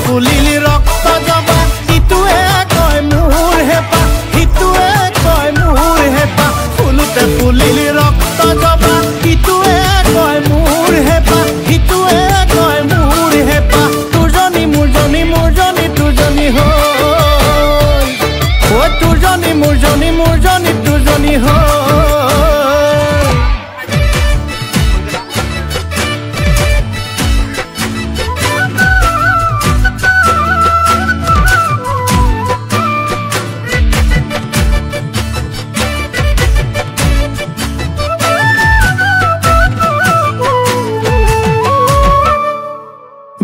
ফুলিলি ৰক্ত জবা ইটোৱে কয় মোৰ হেঁপাহ সিটোৱে কয় মোৰ হেঁপাহ ফুলোতে ফুলিলি ৰক্ত জবা ইটোৱে কয় মোৰ হেঁপাহ সিটোৱে কয় মোৰ হেঁপাহ তোৰজনী মোৰজনী মোৰজনী তোৰজনী হৈ ঐ তোৰজনী মোৰজনী মোৰজনী তোৰজনী হৈ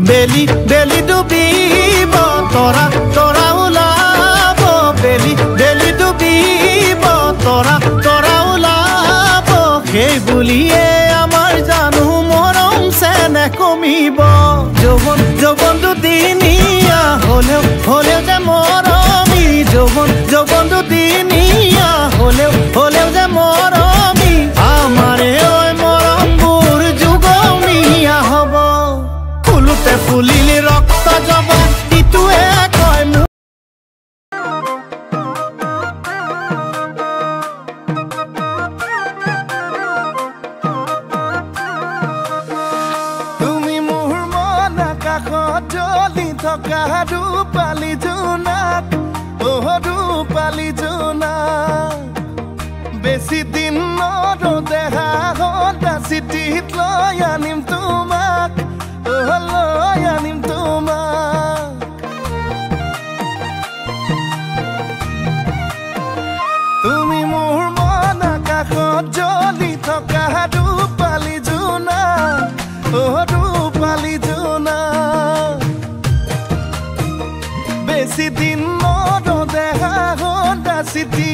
বেলি বেলি ডুবিব তৰা তৰা ওলাব বেলি বেলি ডুবিব তৰা তৰা ওলাব সেই বুলিয়ে আমাৰ জানো মৰম চেনেহ কমিব যৌৱন যৌৱন দুদিনীয়া হ'লেও হ'লেও যে মৰমী যৌৱন যৌৱন দুদিনীয়া হ'লেও হ'লেও যে মৰমী আমাৰে ঐ মৰমবোৰ যুগমীয়া হ'ব ফুলোতে ফুলিলি ৰক্ত জবা ইটোৱে কয় তুমি মোৰ মন আকাশত জ্বলি থকা ৰূপালী জোনাক ৰূপালী জোনাক বেছি দিন নৰদেহা সদা চিঠিত লৈ আনিম তোমাক লৈ আনিম তোমাক তুমি মোৰ মন আকাশত জ্বলি থকা ৰূপালী জোনাক ৰূপালী জোনাক বেছি দিন নৰদেহা সদা চিঠি